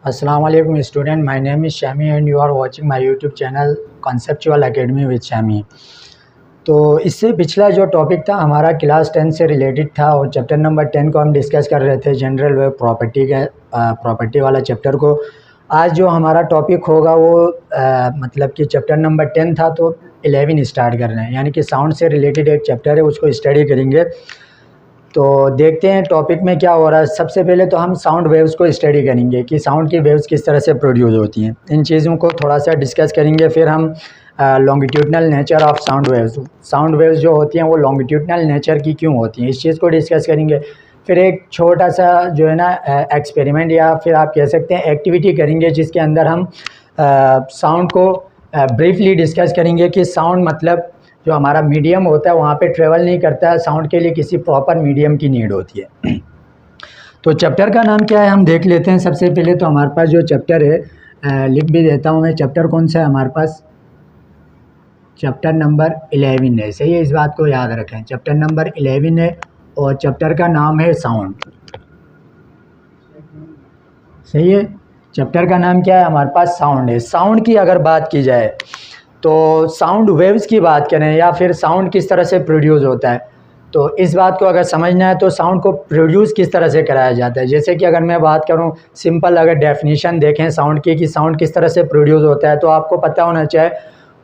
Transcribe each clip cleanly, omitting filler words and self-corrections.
Assalamu alaikum student, my name is Shami and you are watching my YouTube channel Conceptual Academy with Shami। तो इससे पिछला जो topic था हमारा class 10 से रिलेटेड था और चैप्टर नंबर 10 को हम डिस्कस कर रहे थे, जनरल वेब प्रॉपर्टी वाला चैप्टर को। आज जो हमारा टॉपिक होगा वो मतलब कि चैप्टर नंबर 10 था तो 11 स्टार्ट कर रहे हैं, यानी कि साउंड से रिलेटेड एक चैप्टर है, उसको स्टडी करेंगे। तो देखते हैं टॉपिक में क्या हो रहा है। सबसे पहले तो हम साउंड वेव्स को स्टडी करेंगे कि साउंड की वेव्स किस तरह से प्रोड्यूस होती हैं, इन चीज़ों को थोड़ा सा डिस्कस करेंगे। फिर हम longitudinal nature of sound waves जो होती हैं वो लॉन्गिट्यूडनल नेचर की क्यों होती हैं, इस चीज़ को डिस्कस करेंगे। फिर एक छोटा सा जो है ना एक्सपेरिमेंट या फिर आप कह सकते हैं एक्टिविटी करेंगे, जिसके अंदर हम साउंड को ब्रीफली डिस्कस करेंगे कि साउंड मतलब जो हमारा मीडियम होता है वहाँ पे ट्रेवल नहीं करता है, साउंड के लिए किसी प्रॉपर मीडियम की नीड होती है। तो चैप्टर का नाम क्या है हम देख लेते हैं। सबसे पहले तो हमारे पास जो चैप्टर है लिख भी देता हूँ मैं, चैप्टर कौन सा है हमारे पास, चैप्टर नंबर 11 है। सही है, इस बात को याद रखें, चैप्टर नंबर 11 है और चैप्टर का नाम है साउंड। सही है, चैप्टर का नाम क्या है हमारे पास, साउंड है। साउंड की अगर बात की जाए तो साउंड वेव्स की बात करें या फिर साउंड किस तरह से प्रोड्यूस होता है, तो इस बात को अगर समझना है तो साउंड को प्रोड्यूस किस तरह से कराया जाता है। जैसे कि अगर मैं बात करूं सिंपल, अगर डेफिनेशन देखें साउंड की कि साउंड किस तरह से प्रोड्यूस होता है, तो आपको पता होना चाहिए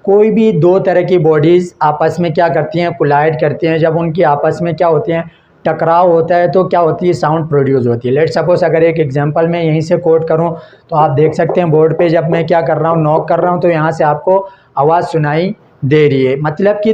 कोई भी दो तरह की बॉडीज़ आपस में क्या करती हैं, कोलाइड करती हैं। जब उनकी आपस में क्या होती हैं, टकराव होता है, तो क्या होती है, साउंड प्रोड्यूस होती है। लेट सपोज अगर एक एग्जांपल मैं यहीं से कोट करूं तो आप देख सकते हैं बोर्ड पे, जब मैं क्या कर रहा हूं, नॉक कर रहा हूं, तो यहाँ से आपको आवाज़ सुनाई दे रही है। मतलब कि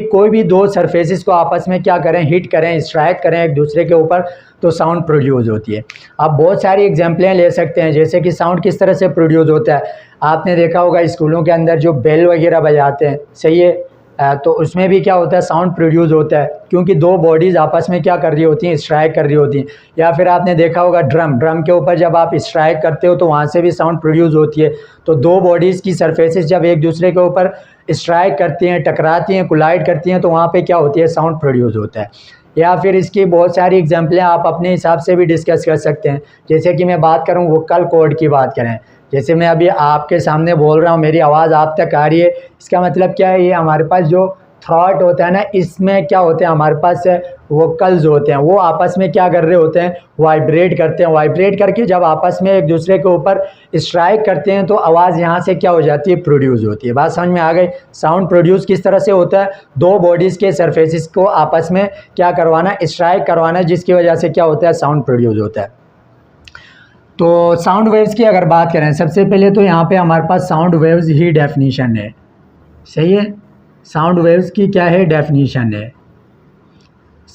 कोई भी दो सरफेसेस को आपस में क्या करें, हिट करें, स्ट्राइक करें एक दूसरे के ऊपर, तो साउंड प्रोड्यूस होती है। आप बहुत सारी एग्जांपलें ले सकते हैं, जैसे कि साउंड किस तरह से प्रोड्यूस होता है। आपने देखा होगा स्कूलों के अंदर जो बेल वगैरह बजाते हैं, सही है, तो उसमें भी क्या होता है, साउंड प्रोड्यूस होता है, क्योंकि दो बॉडीज़ आपस में क्या कर रही होती हैं, स्ट्राइक कर रही होती हैं। या फिर आपने देखा होगा ड्रम के ऊपर जब आप स्ट्राइक करते हो तो वहाँ से भी साउंड प्रोड्यूस होती है। तो दो बॉडीज़ की सरफेसेस जब एक दूसरे के ऊपर स्ट्राइक करती हैं, टकराती हैं, कोलाइड करती हैं, तो वहाँ पे क्या होती है, साउंड प्रोड्यूस होता है। या फिर इसकी बहुत सारी एग्जांपलें आप अपने हिसाब से भी डिस्कस कर सकते हैं। जैसे कि मैं बात करूँ वोकल कॉर्ड की बात करें, जैसे मैं अभी आपके सामने बोल रहा हूँ, मेरी आवाज़ आप तक आ रही है, इसका मतलब क्या है, ये हमारे पास जो थ्रॉट होता है ना, इसमें क्या होते हैं, हमारे पास वोकल्स होते हैं, वो आपस में क्या कर रहे होते हैं, वाइब्रेट करते हैं। वाइब्रेट करके जब आपस में एक दूसरे के ऊपर स्ट्राइक करते हैं तो आवाज़ यहाँ से क्या हो जाती है, प्रोड्यूस होती है। बात समझ में आ गई। साउंड प्रोड्यूस किस तरह से होता है, दो बॉडीज़ के सरफेसिस को आपस में क्या करवाना, स्ट्राइक करवाना, जिसकी वजह से क्या होता है, साउंड प्रोड्यूस होता है। तो साउंड वेव्स की अगर बात करें, सबसे पहले तो यहाँ पे हमारे पास साउंड वेव्स ही डेफिनेशन है। सही है, साउंड वेव्स की क्या है, डेफिनेशन है।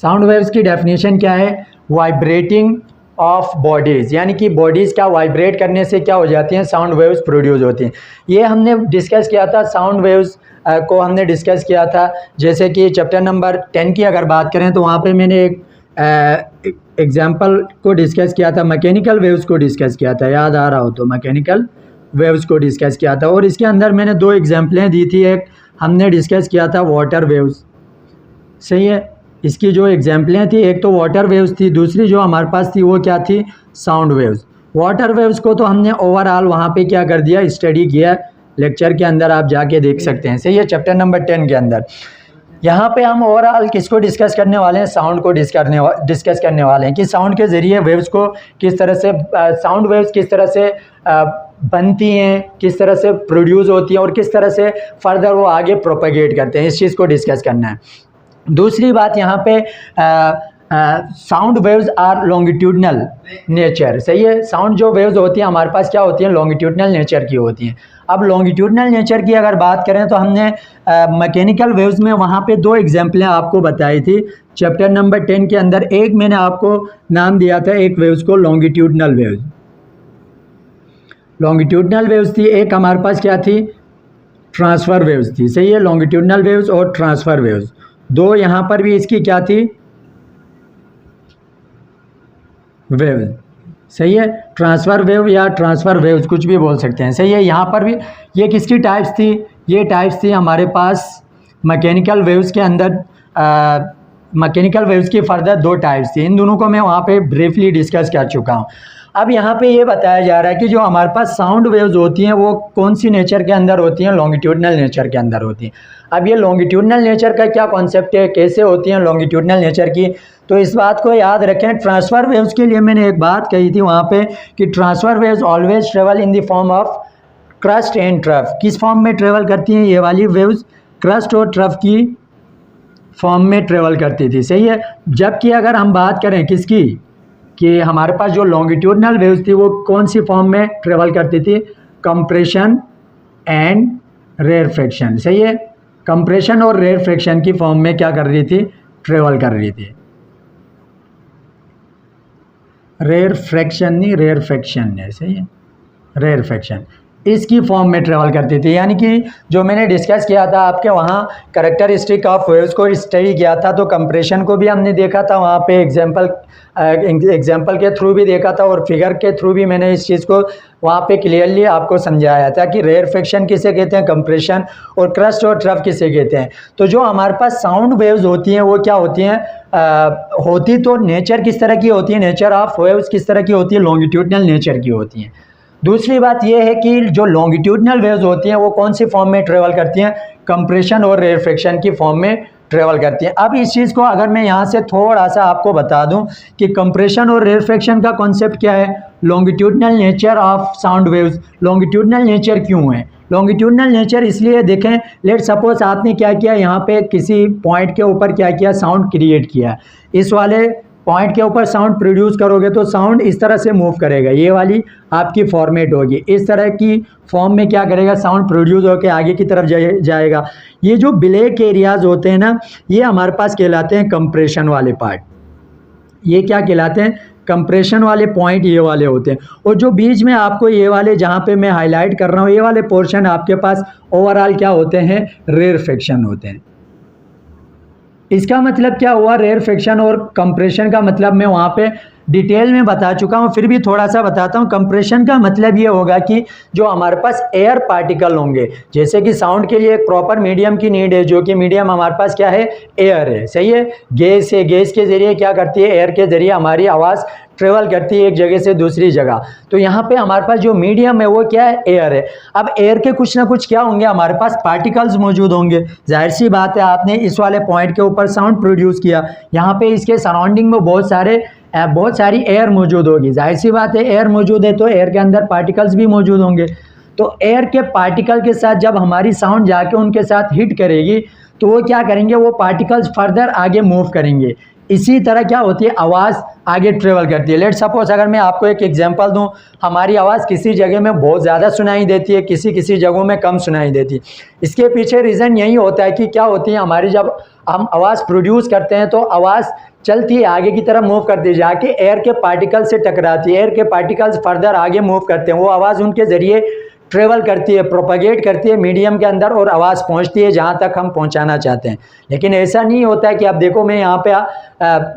साउंड वेव्स की डेफिनेशन क्या है, वाइब्रेटिंग ऑफ बॉडीज़, यानी कि बॉडीज़ क्या वाइब्रेट करने से क्या हो जाती हैं, साउंड वेव्स प्रोड्यूस होती हैं। ये हमने डिस्कस किया था, साउंड वेव्स को हमने डिस्कस किया था। जैसे कि चैप्टर नंबर 10 की अगर बात करें तो वहाँ पे मैंने एक एग्जाम्पल को डिस्कस किया था, मैकेनिकल वेव्स को डिस्कस किया था, याद आ रहा हो तो मैकेनिकल वेव्स को डिस्कस किया था। और इसके अंदर मैंने दो एग्जाम्पलें दी थी, एक हमने डिस्कस किया था वाटर वेव्स। सही है, इसकी जो एग्जाम्पलें थी, एक तो वाटर वेव्स थी, दूसरी जो हमारे पास थी वो क्या थी, साउंड वेव्स। वाटर वेव्स को तो हमने ओवरऑल वहाँ पे क्या कर दिया, स्टडी किया, लेक्चर के अंदर आप जाके देख सकते हैं। सही है, चैप्टर नंबर 10 के अंदर। यहाँ पे हम ओवरऑल किसको डिस्कस करने वाले हैं, साउंड को डिस्कस करने वाले हैं कि साउंड के ज़रिए वेव्स को किस तरह से, साउंड वेव्स किस तरह से बनती हैं, किस तरह से प्रोड्यूस होती हैं और किस तरह से फर्दर वो आगे प्रोपेगेट करते हैं, इस चीज़ को डिस्कस करना है। दूसरी बात यहाँ पे sound waves are longitudinal nature. सही है, साउंड जो वेव्स होती हैं हमारे पास क्या होती हैं, लॉन्गिट्यूडनल नेचर की होती हैं। अब लॉन्गिट्यूडनल नेचर की अगर बात करें तो हमने मैकेनिकल वेव्स में वहाँ पे दो एग्जांपलें आपको बताई थी चैप्टर नंबर 10 के अंदर। एक मैंने आपको नाम दिया था, एक वेव्स को लॉन्गिट्यूडनल वेव्स, लॉन्गिट्यूडनल वेव्स थी। एक हमारे पास क्या थी, ट्रांसफ़र वेव्स थी। सही है, लॉन्गिट्यूडनल वेव्स और ट्रांसफ़र वेव्स, दो यहाँ पर भी इसकी क्या थी, वेव। सही है, ट्रांसफ़र वेव या ट्रांसफ़र वेव्स कुछ भी बोल सकते हैं। सही है, यहाँ पर भी ये किसकी टाइप्स थी, ये टाइप्स थी हमारे पास मैकेनिकल वेव्स के अंदर मैकेनिकल वेव्स की फर्दर 2 टाइप्स थी, इन दोनों को मैं वहाँ पे ब्रीफली डिस्कस कर चुका हूँ। अब यहाँ पे ये बताया जा रहा है कि जो हमारे पास साउंड वेव्स होती हैं वो कौन सी नेचर के अंदर होती हैं, लॉन्गिट्यूडनल नेचर के अंदर होती हैं। अब ये लॉन्गिट्यूडनल नेचर का क्या कॉन्सेप्ट है, कैसे होती हैं लॉन्गिट्यूडनल नेचर की, तो इस बात को याद रखें। ट्रांसफर वेव्स के लिए मैंने एक बात कही थी वहाँ पे कि transfer waves always travel in the form of crust and trough. किस फॉर्म में ट्रेवल करती हैं ये वाली वेव्स, क्रस्ट और ट्रफ की फॉर्म में ट्रेवल करती थी, सही है। जबकि अगर हम बात करें किसकी, कि हमारे पास जो लॉन्गिट्यूडनल वेव्स थी वो कौन सी फॉर्म में ट्रेवल करती थी, कंप्रेशन एंड रेयरफेक्शन, सही है। कंप्रेशन और रेयरफेक्शन की फॉर्म में क्या कर रही थी, ट्रेवल कर रही थी। रेयरफेक्शन नहीं, रेयरफेक्शन है, सही है, रेयरफेक्शन इसकी फॉर्म में ट्रेवल करती थी। यानी कि जो मैंने डिस्कस किया था आपके वहाँ कैरेक्टरिस्टिक ऑफ वेव्स को स्टडी किया था, तो कंप्रेशन को भी हमने देखा था वहाँ पे, एग्जांपल के थ्रू भी देखा था और फिगर के थ्रू भी मैंने इस चीज़ को वहाँ पे क्लियरली आपको समझाया था कि रेयरफेक्शन किसे कहते हैं, कंप्रेशन, और क्रस्ट और ट्रफ किसे कहते हैं। तो जो हमारे पास साउंड वेव्स होती हैं वो क्या होती हैं, होती तो नेचर किस तरह की होती है, नेचर ऑफ वेव्स किस तरह की होती है, लॉन्गिट्यूडनल नेचर की होती हैं। दूसरी बात यह है कि जो लॉन्गिट्यूडनल वेव्स होती हैं वो कौन सी फॉर्म में ट्रेवल करती हैं, कंप्रेशन और रेयरफेक्शन की फॉर्म में ट्रेवल करती हैं। अब इस चीज़ को अगर मैं यहाँ से थोड़ा सा आपको बता दूं कि कंप्रेशन और रेयरफेक्शन का कॉन्सेप्ट क्या है, longitudinal nature of sound waves. Longitudinal nature क्यों है, लॉन्गिट्यूडनल नेचर इसलिए देखें, लेट सपोज आपने क्या किया, यहाँ पे किसी पॉइंट के ऊपर क्या किया, साउंड क्रिएट किया, इस वाले पॉइंट के ऊपर साउंड प्रोड्यूस करोगे तो साउंड इस तरह से मूव करेगा, ये वाली आपकी फॉर्मेट होगी, इस तरह की फॉर्म में क्या करेगा, साउंड प्रोड्यूस होकर आगे की तरफ जाएगा। ये जो ब्लैक एरियाज होते हैं ना, ये हमारे पास कहलाते हैं कंप्रेशन वाले पार्ट। ये क्या कहलाते हैं, कंप्रेशन वाले पॉइंट ये वाले होते हैं। और जो बीच में आपको ये वाले जहाँ पे मैं हाईलाइट कर रहा हूँ, ये वाले पोर्शन आपके पास ओवरऑल क्या होते हैं, रेयरफेक्शन होते हैं। इसका मतलब क्या हुआ, रेयरफेक्शन और कंप्रेशन का मतलब मैं वहाँ पे डिटेल में बता चुका हूँ, फिर भी थोड़ा सा बताता हूँ। कंप्रेशन का मतलब ये होगा कि जो हमारे पास एयर पार्टिकल होंगे, जैसे कि साउंड के लिए एक प्रॉपर मीडियम की नीड है, जो कि मीडियम हमारे पास क्या है, एयर है, सही है। गैस है, गैस के ज़रिए क्या करती है, एयर के ज़रिए हमारी आवाज़ ट्रेवल करती है एक जगह से दूसरी जगह। तो यहाँ पे हमारे पास जो मीडियम है वो क्या है, एयर है। अब एयर के कुछ ना कुछ क्या होंगे, हमारे पास पार्टिकल्स मौजूद होंगे। जाहिर सी बात है, आपने इस वाले पॉइंट के ऊपर साउंड प्रोड्यूस किया, यहाँ पे इसके सराउंडिंग में बहुत सारी एयर मौजूद होगी। जाहिर सी बात है, एयर मौजूद है तो एयर के अंदर पार्टिकल्स भी मौजूद होंगे। तो एयर के पार्टिकल के साथ जब हमारी साउंड जाके उनके साथ हिट करेगी तो वो क्या करेंगे, वो पार्टिकल्स फर्दर आगे मूव करेंगे। इसी तरह क्या होती है, आवाज़ आगे ट्रेवल करती है। लेट सपोज अगर मैं आपको एक एग्जांपल दूं, हमारी आवाज़ किसी जगह में बहुत ज़्यादा सुनाई देती है, किसी किसी जगहों में कम सुनाई देती है। इसके पीछे रीज़न यही होता है कि क्या होती है, हमारी जब हम आवाज़ प्रोड्यूस करते हैं तो आवाज़ चलती है, आगे की तरफ मूव करती है, जाके एयर के पार्टिकल से टकराती है, एयर के पार्टिकल्स फर्दर आगे मूव करते हैं, वो आवाज़ उनके ज़रिए ट्रेवल करती है, प्रोपगेट करती है मीडियम के अंदर और आवाज़ पहुंचती है जहां तक हम पहुंचाना चाहते हैं। लेकिन ऐसा नहीं होता है कि अब देखो मैं यहाँ पे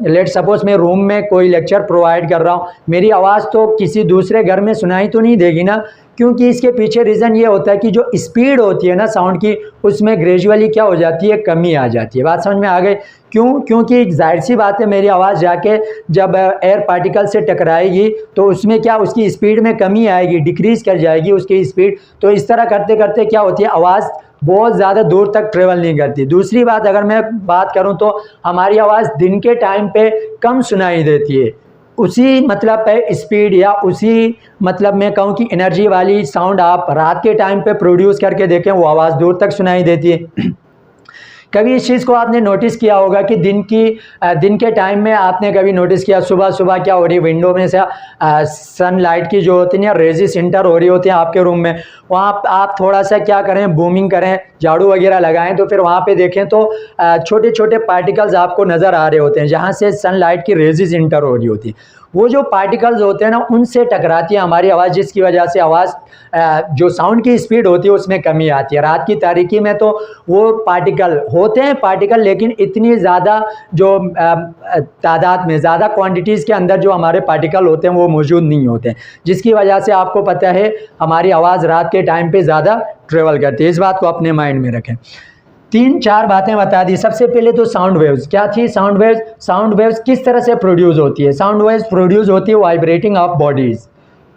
लेट सपोज मैं रूम में कोई लेक्चर प्रोवाइड कर रहा हूँ, मेरी आवाज़ तो किसी दूसरे घर में सुनाई तो नहीं देगी ना, क्योंकि इसके पीछे रीज़न ये होता है कि जो स्पीड होती है ना साउंड की, उसमें ग्रेजुअली क्या हो जाती है, कमी आ जाती है। बात समझ में आ गई, क्यों, क्योंकि जाहिर सी बात है, मेरी आवाज़ जाके जब एयर पार्टिकल से टकराएगी तो उसमें क्या, उसकी स्पीड में कमी आएगी, डिक्रीज़ कर जाएगी उसकी स्पीड। तो इस तरह करते करते क्या होती है, आवाज़ बहुत ज़्यादा दूर तक ट्रेवल नहीं करती। दूसरी बात अगर मैं बात करूं तो हमारी आवाज़ दिन के टाइम पे कम सुनाई देती है, उसी मतलब पे स्पीड या उसी मतलब मैं कहूँ कि एनर्जी वाली साउंड आप रात के टाइम पे प्रोड्यूस करके देखें, वो आवाज़ दूर तक सुनाई देती है। कभी इस चीज़ को आपने नोटिस किया होगा कि दिन के टाइम में आपने कभी नोटिस किया, सुबह सुबह क्या हो रही, विंडो में से सनलाइट की जो होती है रेजिस इंटर हो रही होती है आपके रूम में, वहाँ आप थोड़ा सा क्या करें, बूमिंग करें, झाड़ू वगैरह लगाएं, तो फिर वहाँ पे देखें तो छोटे छोटे पार्टिकल्स आपको नज़र आ रहे होते हैं जहाँ से सनलाइट की रेजिस इंटर हो रही होती है। वो जो पार्टिकल्स होते हैं ना, उनसे टकराती है हमारी आवाज़, जिसकी वजह से आवाज़ जो साउंड की स्पीड होती है उसमें कमी आती है। रात की तारीकी में तो वो पार्टिकल होते हैं पार्टिकल, लेकिन इतनी ज़्यादा जो तादाद में, ज़्यादा क्वांटिटीज़ के अंदर जो हमारे पार्टिकल होते हैं वो मौजूद नहीं होते हैं, जिसकी वजह से आपको पता है हमारी आवाज़ रात के टाइम पे ज़्यादा ट्रेवल करती है। इस बात को अपने माइंड में रखें। 3-4 बातें बता दी। सबसे पहले तो साउंड वेव्स क्या थी। साउंड वेव्स किस तरह से प्रोड्यूस होती है। साउंड वेव्स प्रोड्यूस होती है वाइब्रेटिंग ऑफ बॉडीज।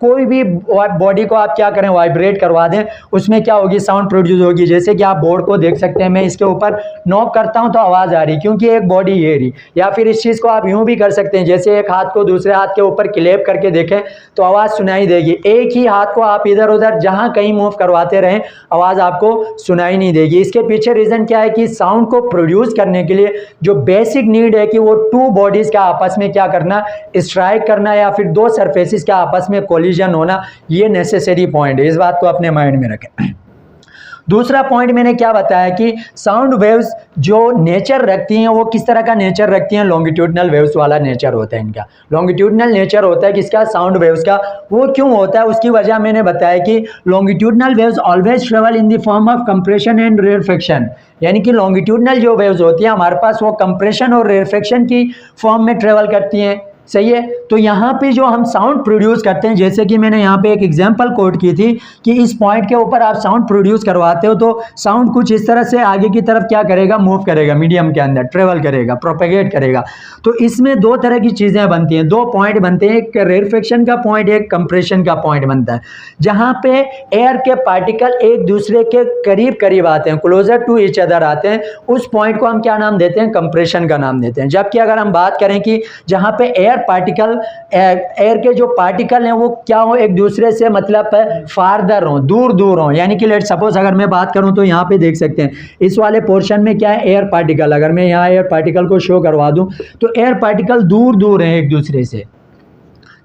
कोई भी बॉडी को आप क्या करें, वाइब्रेट करवा दें, उसमें क्या होगी, साउंड प्रोड्यूस होगी। जैसे कि आप बोर्ड को देख सकते हैं, मैं इसके ऊपर नॉक करता हूं तो आवाज़ आ रही, क्योंकि एक बॉडी ये रही। या फिर इस चीज़ को आप यूं भी कर सकते हैं, जैसे एक हाथ को दूसरे हाथ के ऊपर क्लैप करके देखें तो आवाज़ सुनाई देगी। एक ही हाथ को आप इधर उधर जहां कहीं मूव करवाते रहें, आवाज़ आपको सुनाई नहीं देगी। इसके पीछे रीज़न क्या है कि साउंड को प्रोड्यूस करने के लिए जो बेसिक नीड है कि वो 2 बॉडीज़ का आपस में क्या करना, स्ट्राइक करना, या फिर 2 सरफेसिस का आपस में कोलिजन होना, ये नेसेसरी पॉइंट है। इस बात को अपने माइंड में रखें। दूसरा पॉइंट मैंने क्या बताया कि साउंड वेव्स जो नेचर रखती हैं वो किस तरह का नेचर रखती हैं, लॉन्गिट्यूडनल वेव्स वाला नेचर होता है इनका। लॉन्गिट्यूडनल नेचर होता है किसका, साउंड वेव्स का। वो क्यों होता है, उसकी वजह मैंने बताया कि longitudinal waves always travel in the form of compression and rarefaction. यानी कि लॉन्गिट्यूडनल जो वेव्स होती हैं हमारे पास, वो कंप्रेशन और रेयरफेक्शन की फॉर्म में ट्रेवल करती हैं। सही है। तो यहाँ पे जो हम साउंड प्रोड्यूस करते हैं, जैसे कि मैंने यहाँ पे एक एग्जांपल कोट की थी कि इस पॉइंट के ऊपर आप साउंड प्रोड्यूस करवाते हो तो साउंड कुछ इस तरह से आगे की तरफ क्या करेगा, मूव करेगा, मीडियम के अंदर ट्रेवल करेगा, प्रोपेगेट करेगा। तो इसमें 2 तरह की चीज़ें बनती हैं, 2 पॉइंट बनते हैं, एक रेयरफेक्शन का पॉइंट, एक कंप्रेशन का पॉइंट बनता है। जहाँ पे एयर के पार्टिकल एक दूसरे के करीब करीब आते हैं, क्लोजर टू ईच अदर आते हैं, उस पॉइंट को हम क्या नाम देते हैं, कंप्रेशन का नाम देते हैं। जबकि अगर हम बात करें कि जहाँ पे एयर के जो पार्टिकल हैं वो क्या हो, एक दूसरे से मतलब फारदर हो, दूर दूर हो। यानी कि लेट सपोज अगर मैं बात करूं तो यहाँ पे देख सकते हैं इस वाले पोर्शन में क्या है, एयर पार्टिकल। अगर मैं यहाँ एयर पार्टिकल को शो करवा दूं तो एयर पार्टिकल दूर दूर हैं एक दूसरे से,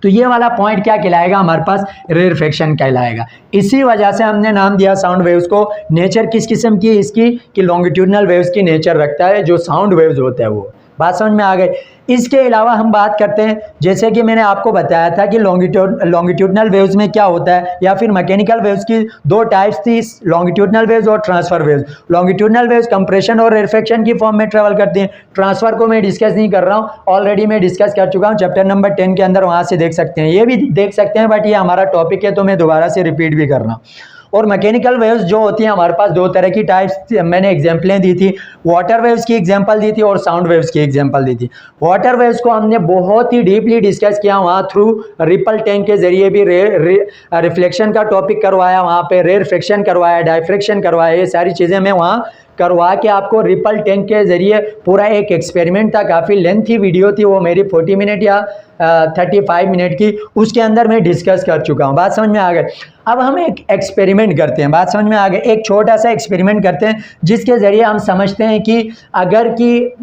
तो ये वाला पॉइंट क्या कहलाएगा, हमारे पास रेयरफेक्शन कहलाएगा। इसी वजह से हमने नाम दिया साउंड वेव्स को। नेचर किस किस्म की इसकी, कि लॉन्गिट्यूडनल वेव्स की नेचर रखता है जो साउंड वेव्स होता है वो। बात समझ में आ गई। इसके अलावा हम बात करते हैं, जैसे कि मैंने आपको बताया था कि लॉन्गिट्यूडनल वेव्स में क्या होता है, या फिर मैकेनिकल वेव्स की 2 टाइप्स थी, लॉन्गिट्यूडनल वेव्स और transfer waves. Longitudinal waves compression और रेयरफेक्शन की फॉर्म में ट्रेवल करती हैं। ट्रांसफर को मैं डिस्कस नहीं कर रहा हूँ, ऑलरेडी मैं डिस्कस कर चुका हूँ चैप्टर नंबर 10 के अंदर, वहाँ से देख सकते हैं, ये भी देख सकते हैं, बट ये हमारा टॉपिक है तो मैं दोबारा से रिपीट भी कर रहा हूँ। और मैकेनिकल वेव्स जो होती हैं हमारे पास 2 तरह की टाइप्स, मैंने एग्जांपलें दी थी, वाटर वेव्स की एग्जांपल दी थी और साउंड वेव्स की एग्जांपल दी थी। वाटर वेव्स को हमने बहुत ही डीपली डिस्कस किया, वहाँ थ्रू रिपल टैंक के जरिए भी रिफ्लेक्शन का टॉपिक करवाया, वहाँ पे रेयरफेक्शन करवाया, डायफ्रेक्शन करवाया, ये सारी चीज़ें मैं वहाँ करवा के आपको रिपल टैंक के जरिए पूरा एक एक्सपेरिमेंट था, काफ़ी लेंथी वीडियो थी वो मेरी, 40 मिनट या 35 मिनट की, उसके अंदर मैं डिस्कस कर चुका हूँ। बात समझ में आ गई। अब हम एक एक्सपेरिमेंट करते हैं, बात समझ में आ गई। एक छोटा सा एक्सपेरिमेंट करते हैं जिसके ज़रिए हम समझते हैं कि अगर कि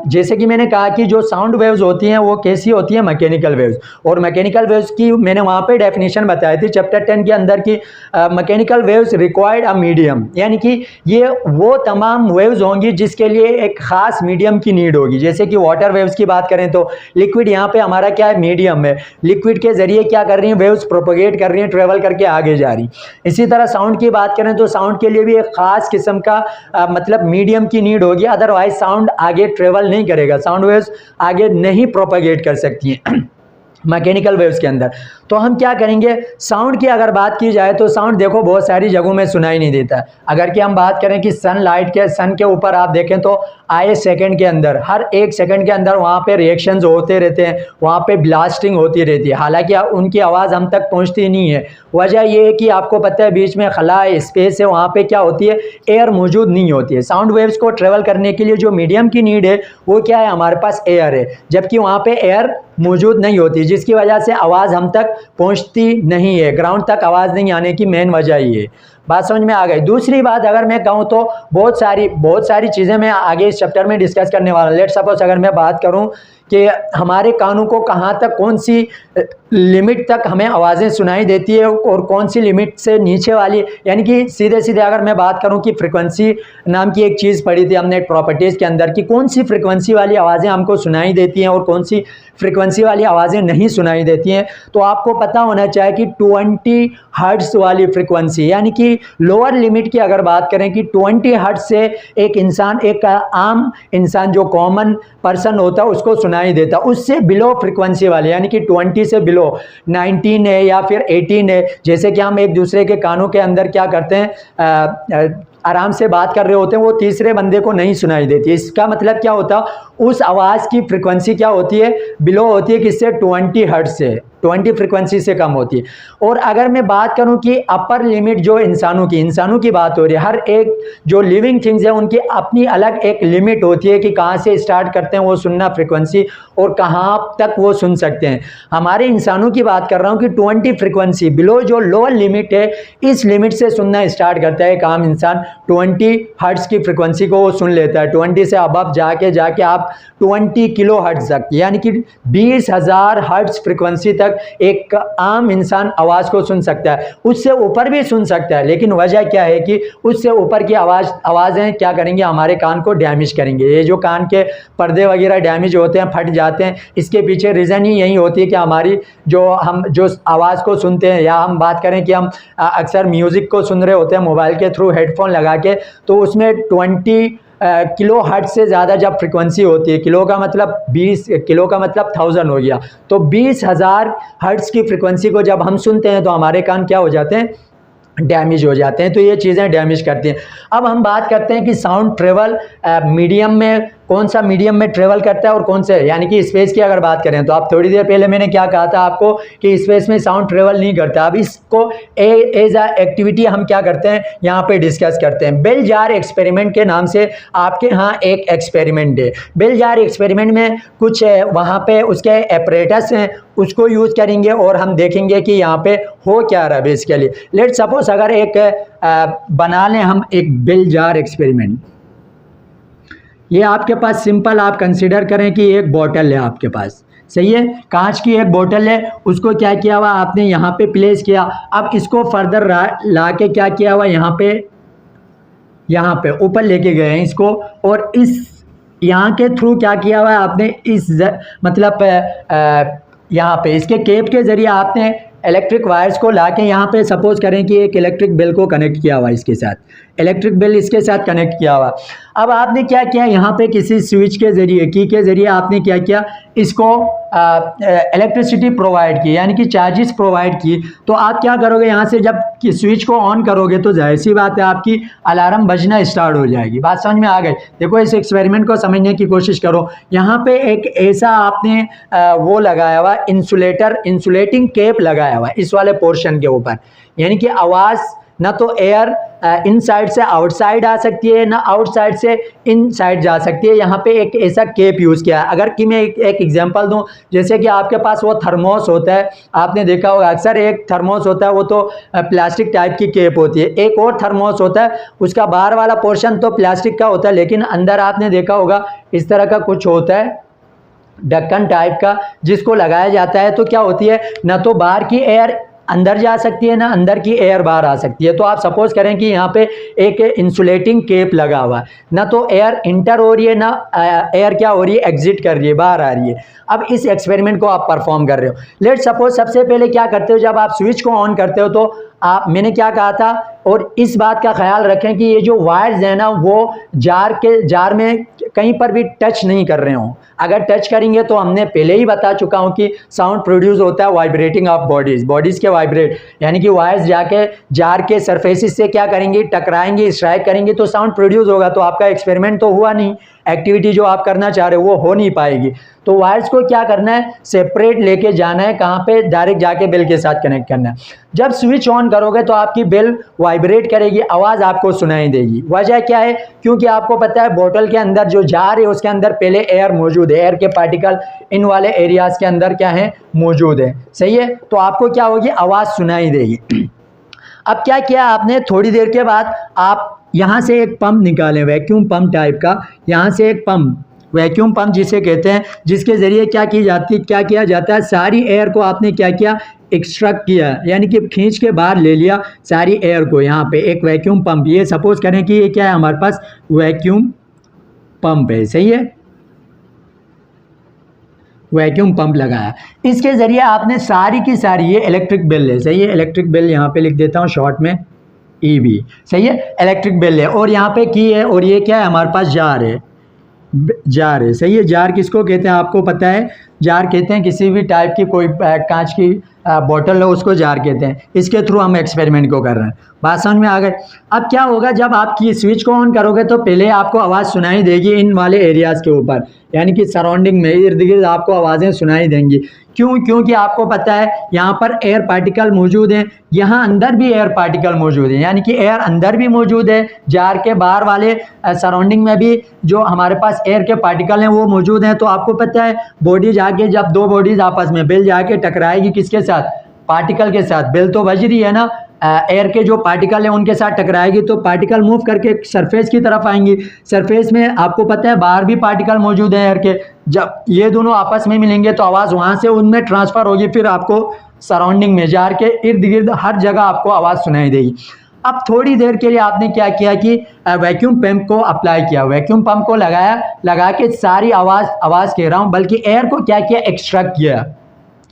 जैसे कि मैंने कहा कि जो साउंड वेव्स होती हैं वो कैसी होती हैं, मैकेनिकल वेव्स। और मैकेनिकल वेव्स की मैंने वहाँ पे डेफिनेशन बताई थी चैप्टर 10 के अंदर की, mechanical waves required a medium, यानी कि ये वो तमाम वेव्स होंगी जिसके लिए एक ख़ास मीडियम की नीड होगी। जैसे कि वाटर वेव्स की बात करें तो लिक्विड यहाँ पे हमारा क्या है, मीडियम है, लिक्विड के जरिए क्या कर रही हैं, वेव्स प्रोपोगेट कर रही हैं, ट्रेवल करके आगे जा रही। इसी तरह साउंड की बात करें तो साउंड के लिए भी एक खास किस्म का मतलब मीडियम की नीड होगी, अदरवाइज साउंड आगे ट्रेवल नहीं करेगा, साउंड वेव्स आगे नहीं प्रोपोगेट कर सकती हैं मैकेनिकल वेव्स के अंदर। तो हम क्या करेंगे, साउंड की अगर बात की जाए तो साउंड देखो बहुत सारी जगहों में सुनाई नहीं देता है। अगर कि हम बात करें कि सन के ऊपर आप देखें तो आए सेकंड के अंदर, हर 1 सेकंड के अंदर वहाँ पे रिएक्शंस होते रहते हैं, वहाँ पे ब्लास्टिंग होती रहती है, हालांकि उनकी आवाज़ हम तक पहुँचती नहीं है। वजह यह है कि आपको पता है बीच में खला स्पेस है, वहाँ पे क्या होती है, एयर मौजूद नहीं होती है। साउंड वेव्स को ट्रेवल करने के लिए जो मीडियम की नीड है वो क्या है, हमारे पास एयर है, जबकि वहाँ पे एयर मौजूद नहीं होती, जिसकी वजह से आवाज़ हम तक पहुंचती नहीं है, ग्राउंड तक आवाज़ नहीं आने की मेन वजह ये है। बात समझ में आ गई। दूसरी बात अगर मैं कहूँ तो बहुत सारी चीज़ें मैं आगे इस चैप्टर में डिस्कस करने वाला हूँ। लेट सपोज अगर मैं बात करूँ कि हमारे कानों को कहाँ तक, कौन सी लिमिट तक हमें आवाज़ें सुनाई देती है और कौन सी लिमिट से नीचे वाली, यानी कि सीधे सीधे अगर मैं बात करूं कि फ्रिक्वेंसी नाम की एक चीज़ पढ़ी थी हमने प्रॉपर्टीज़ के अंदर कि कौन सी फ्रिक्वेंसी वाली आवाज़ें हमको सुनाई देती हैं और कौन सी फ्रिक्वेंसी वाली आवाज़ें नहीं सुनाई देती हैं, तो आपको पता होना चाहिए कि 20 हर्ट्ज़ वाली फ्रिक्वेंसी, यानी कि लोअर लिमिट की अगर बात करें कि 20 हर्ट्ज़ से एक आम इंसान जो कॉमन पर्सन होता है उसको सुनाई देता, उससे बिलो फ्रिक्वेंसी वाले यानी कि 20 से बिलो 19 है या फिर 18 है, जैसे कि हम एक दूसरे के कानों के अंदर क्या करते हैं आराम से बात कर रहे होते हैं वो तीसरे बंदे को नहीं सुनाई देती। इसका मतलब क्या होता, उस आवाज़ की फ्रिक्वेंसी क्या होती है, बिलो होती है किससे, 20 हर्ट्ज से, 20 फ्रिक्वेंसी से कम होती है। और अगर मैं बात करूं कि अपर लिमिट जो इंसानों की बात हो रही है, हर एक जो लिविंग थिंग्स है उनकी अपनी अलग एक लिमिट होती है कि कहाँ से स्टार्ट करते हैं वो सुनना फ्रिक्वेंसी और कहाँ तक वो सुन सकते हैं। हमारे इंसानों की बात कर रहा हूँ कि 20 फ्रिक्वेंसी बिलो जो लोअर लिमिट है, इस लिमिट से सुनना स्टार्ट करता है एक आम इंसान। 20 हर्ट्ज की फ्रिक्वेंसी को वो सुन लेता है। 20 से अब जाके आप 20 किलो हर्ट्ज तक, यानी कि 20,000 हर्ट्ज फ्रिक्वेंसी तक एक आम इंसान आवाज़ को सुन सकता है। उससे ऊपर भी सुन सकता है, लेकिन वजह क्या है कि उससे ऊपर की आवाज़ें क्या करेंगे, हमारे कान को डैमेज करेंगे। ये जो कान के पर्दे वगैरह डैमेज होते हैं, फट जाते हैं, इसके पीछे रीज़न ही यही होती है कि हमारी हम जो आवाज़ को सुनते हैं, या हम बात करें कि हम अक्सर म्यूज़िक को सुन रहे होते हैं मोबाइल के थ्रू हेडफोन लगा के, तो उसमें 20 किलो हर्ट्ज से ज़्यादा जब फ्रिक्वेंसी होती है, किलो का मतलब 20, किलो का मतलब 1000 हो गया, तो 20,000 हर्ट्ज की फ्रिक्वेंसी को जब हम सुनते हैं तो हमारे कान क्या हो जाते हैं, डैमेज हो जाते हैं। तो ये चीज़ें डैमेज करती हैं। अब हम बात करते हैं कि साउंड ट्रेवल मीडियम में, कौन सा मीडियम में ट्रेवल करता है और कौन से, यानी कि स्पेस की अगर बात करें तो आप थोड़ी देर पहले मैंने क्या कहा था आपको कि स्पेस में साउंड ट्रेवल नहीं करता। अब इसको एज अ एक्टिविटी हम क्या करते हैं, यहाँ पे डिस्कस करते हैं। बेल जार एक्सपेरिमेंट के नाम से आपके यहाँ एक एक्सपेरिमेंट है। बेल जार एक्सपेरिमेंट में कुछ वहाँ पे उसके एपरेटस हैं, उसको यूज़ करेंगे और हम देखेंगे कि यहाँ पे हो क्या रहा है बेसिकली। लेट सपोज अगर एक बना लें हम एक बेल जार एक्सपेरिमेंट। ये आपके पास सिंपल आप कंसीडर करें कि एक बोतल है आपके पास, सही है, कांच की एक बोतल है, उसको क्या किया हुआ आपने यहाँ पे प्लेस किया। अब इसको फर्दर ला के क्या किया हुआ, यहाँ पे ऊपर लेके गए हैं इसको, और इस यहाँ के थ्रू क्या किया हुआ है आपने, इस मतलब यहाँ पे इसके केप के ज़रिए आपने इलेक्ट्रिक वायर्स को लाके यहाँ पे सपोज करें कि एक इलेक्ट्रिक बेल को कनेक्ट किया हुआ, इसके साथ इलेक्ट्रिक बेल इसके साथ कनेक्ट किया हुआ। अब आपने क्या किया, यहाँ पे किसी स्विच के ज़रिए, की के ज़रिए आपने क्या किया, इसको इलेक्ट्रिसिटी प्रोवाइड की, यानी कि चार्जेस प्रोवाइड की। तो आप क्या करोगे, यहाँ से जब स्विच को ऑन करोगे तो जाहिर सी बात है आपकी अलार्म बजना स्टार्ट हो जाएगी। बात समझ में आ गई। देखो इस एक्सपेरिमेंट को समझने की कोशिश करो। यहाँ पे एक ऐसा आपने वो लगाया हुआ इंसुलेटिंग केप लगाया हुआ इस वाले पोर्शन के ऊपर, यानी कि आवाज़ ना तो एयर इनसाइड से आउटसाइड आ सकती है, ना आउटसाइड से इनसाइड जा सकती है। यहाँ पे एक ऐसा केप यूज़ किया है। अगर कि मैं एक एग्जांपल दूँ, जैसे कि आपके पास वो थर्मोस होता है, आपने देखा होगा अक्सर एक थर्मोस होता है, वो तो प्लास्टिक टाइप की केप होती है। एक और थर्मोस होता है, उसका बाहर वाला पोर्शन तो प्लास्टिक का होता है, लेकिन अंदर आपने देखा होगा इस तरह का कुछ होता है, ढक्कन टाइप का, जिसको लगाया जाता है। तो क्या होती है, ना तो बाहर की एयर अंदर जा सकती है, ना अंदर की एयर बाहर आ सकती है। तो आप सपोज करें कि यहाँ पे एक इंसुलेटिंग केप लगा हुआ है, ना तो एयर इंटर हो रही है, ना एयर क्या हो रही है, एग्जिट कर रही है, बाहर आ रही है। अब इस एक्सपेरिमेंट को आप परफॉर्म कर रहे हो। लेट सपोज सबसे पहले क्या करते हो, जब आप स्विच को ऑन करते हो तो मैंने क्या कहा था, और इस बात का ख्याल रखें कि ये जो वायर्स है ना, वो जार में कहीं पर भी टच नहीं कर रहे हों। अगर टच करेंगे तो हमने पहले ही बता चुका हूं कि साउंड प्रोड्यूस होता है वाइब्रेटिंग ऑफ बॉडीज़ के वाइब्रेट, यानी कि वायर्स जाके जार के सरफेसिस से क्या करेंगे, टकराएंगे, स्ट्राइक करेंगे, तो साउंड प्रोड्यूस होगा। तो आपका एक्सपेरिमेंट तो हुआ नहीं, एक्टिविटी जो आप करना चाह रहे हो वो हो नहीं पाएगी। तो वायर्स को क्या करना है, सेपरेट लेके जाना है, कहाँ पे, डायरेक्ट जाके बेल के साथ कनेक्ट करना है। जब स्विच ऑन करोगे तो आपकी बेल वाइब्रेट करेगी, आवाज़ आपको सुनाई देगी। वजह क्या है, क्योंकि आपको पता है बोतल के अंदर जो जार है उसके अंदर पहले एयर मौजूद है, एयर के पार्टिकल इन वाले एरियाज़ के अंदर क्या है, मौजूद है, सही है। तो आपको क्या होगी, आवाज़ सुनाई देगी। अब क्या किया आपने, थोड़ी देर के बाद आप यहाँ से एक पंप निकालें, वैक्यूम पंप टाइप का, यहाँ से एक पंप, वैक्यूम पंप जिसे कहते हैं, जिसके ज़रिए क्या किया जाता है, सारी एयर को आपने क्या किया, एक्सट्रैक्ट किया, यानी कि खींच के बाहर ले लिया सारी एयर को। यहाँ पे एक वैक्यूम पंप, ये सपोज करें कि ये क्या है, हमारे पास वैक्यूम पंप है, सही है, वैक्यूम पंप लगाया। इसके ज़रिए आपने सारी की सारी, ये इलेक्ट्रिक बेल है, सही है, इलेक्ट्रिक बेल यहाँ पे लिख देता हूँ शॉर्ट में, EB, सही है, इलेक्ट्रिक बेल है, और यहाँ पे की है, और ये क्या है, हमारे पास जार है, सही है। जार किसको कहते हैं, आपको पता है, जार कहते हैं किसी भी टाइप की कोई कांच की बोतल है, उसको जार कहते हैं। इसके थ्रू हम एक्सपेरिमेंट को कर रहे हैं। बात समझ में आ गई। अब क्या होगा, जब आप की स्विच को ऑन करोगे तो पहले आपको आवाज़ सुनाई देगी इन वाले एरियाज़ के ऊपर, यानी कि सराउंडिंग में इर्द गिर्द आपको आवाज़ें सुनाई देंगी। क्यों? क्योंकि आपको पता है यहाँ पर एयर पार्टिकल मौजूद हैं, यहाँ अंदर भी एयर पार्टिकल मौजूद हैं, यानी कि एयर अंदर भी मौजूद है, जार के बाहर वाले सराउंडिंग में भी जो हमारे पास एयर के पार्टिकल हैं वो मौजूद हैं। तो आपको पता है बॉडीज आके, जब दो बॉडीज आपस में बेल जाके टकराएगी किसके साथ? पार्टिकल के साथ। बेल तो बज रही है ना, एयर के जो पार्टिकल हैं उनके साथ टकराएगी तो पार्टिकल मूव करके सरफेस की तरफ आएंगी। सरफेस में आपको पता है बाहर भी पार्टिकल मौजूद हैं एयर के, जब ये दोनों आपस में मिलेंगे तो आवाज़ वहाँ से उनमें ट्रांसफ़र होगी, फिर आपको सराउंडिंग में, जार के इर्द गिर्द हर जगह आपको आवाज़ सुनाई देगी। अब थोड़ी देर के लिए आपने क्या किया कि वैक्यूम पंप को अप्लाई किया, वैक्यूम पंप को लगाया, लगा के सारी आवाज़ कह रहा हूँ, बल्कि एयर को क्या किया, एक्सट्रैक्ट किया,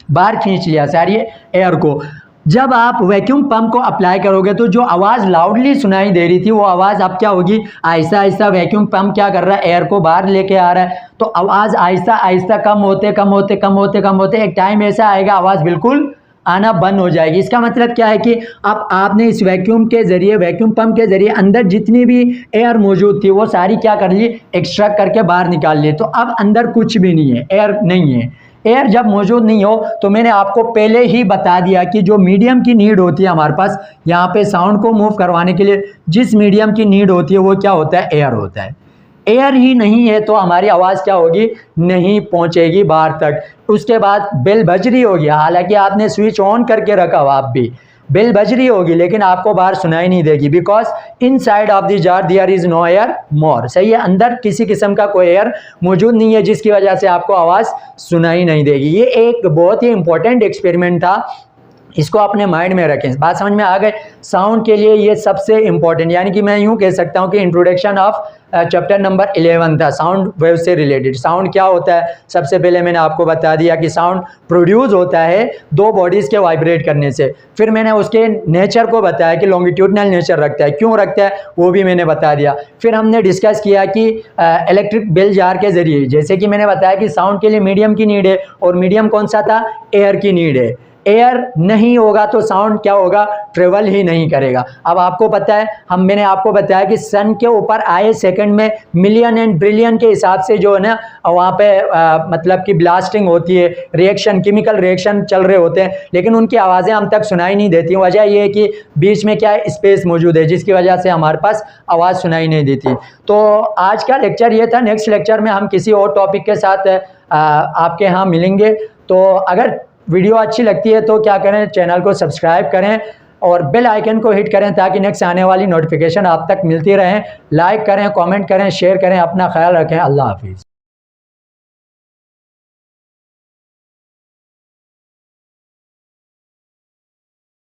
बाहर खींच लिया सारी एयर को। जब आप वैक्यूम पंप को अप्लाई करोगे तो जो आवाज़ लाउडली सुनाई दे रही थी वो आवाज़ अब क्या होगी, आहिस्ता आहिस्ता वैक्यूम पंप क्या कर रहा है, एयर को बाहर लेके आ रहा है, तो आवाज़ आहिस्ता आहिस्ता कम होते एक टाइम ऐसा आएगा आवाज़ बिल्कुल आना बंद हो जाएगी। इसका मतलब क्या है कि अब आपने इस वैक्यूम के ज़रिए, वैक्यूम पंप के ज़रिए अंदर जितनी भी एयर मौजूद थी वो सारी क्या कर ली, एक्सट्रैक्ट करके बाहर निकाल ली। तो अब अंदर कुछ भी नहीं है, एयर नहीं है। एयर जब मौजूद नहीं हो तो मैंने आपको पहले ही बता दिया कि जो मीडियम की नीड होती है हमारे पास यहाँ पे साउंड को मूव करवाने के लिए, जिस मीडियम की नीड होती है वो क्या होता है, एयर होता है। एयर ही नहीं है तो हमारी आवाज़ क्या होगी, नहीं पहुँचेगी बाहर तक। उसके बाद बेल बज रही होगी, हालांकि आपने स्विच ऑन करके रखा हो, आप भी बेल बज रही होगी लेकिन आपको बाहर सुनाई नहीं देगी, because inside of the jar there is no air more. सही है, अंदर किसी किस्म का कोई एयर मौजूद नहीं है जिसकी वजह से आपको आवाज़ सुनाई नहीं देगी। ये एक बहुत ही इंपॉर्टेंट एक्सपेरिमेंट था, इसको अपने माइंड में रखें। बात समझ में आ गए। साउंड के लिए ये सबसे इंपॉर्टेंट, यानी कि मैं यूँ कह सकता हूँ कि इंट्रोडक्शन ऑफ चैप्टर नंबर 11 था, साउंड वेव से रिलेटेड। साउंड क्या होता है, सबसे पहले मैंने आपको बता दिया कि साउंड प्रोड्यूस होता है दो बॉडीज़ के वाइब्रेट करने से। फिर मैंने उसके नेचर को बताया कि लॉन्गिट्यूडनल नेचर रखता है, क्यों रखता है वो भी मैंने बता दिया। फिर हमने डिस्कस किया कि इलेक्ट्रिक बेल जार के ज़रिए, जैसे कि मैंने बताया कि साउंड के लिए मीडियम की नीड है, और मीडियम कौन सा था, एयर की नीड है। एयर नहीं होगा तो साउंड क्या होगा, ट्रेवल ही नहीं करेगा। अब आपको पता है, मैंने आपको बताया कि सन के ऊपर आए सेकंड में मिलियन एंड बिलियन के हिसाब से जो है ना वहाँ पे मतलब कि ब्लास्टिंग होती है, रिएक्शन, केमिकल रिएक्शन चल रहे होते हैं, लेकिन उनकी आवाज़ें हम तक सुनाई नहीं देती। वजह ये है कि बीच में क्या है, स्पेस मौजूद है, जिसकी वजह से हमारे पास आवाज़ सुनाई नहीं देती। तो आज का लेक्चर ये था। नेक्स्ट लेक्चर में हम किसी और टॉपिक के साथ आपके यहाँ मिलेंगे। तो अगर वीडियो अच्छी लगती है तो क्या करें, चैनल को सब्सक्राइब करें और बेल आइकन को हिट करें ताकि नेक्स्ट आने वाली नोटिफिकेशन आप तक मिलती रहें। लाइक करें, कमेंट करें, शेयर करें। अपना ख्याल रखें। अल्लाह हाफिज़।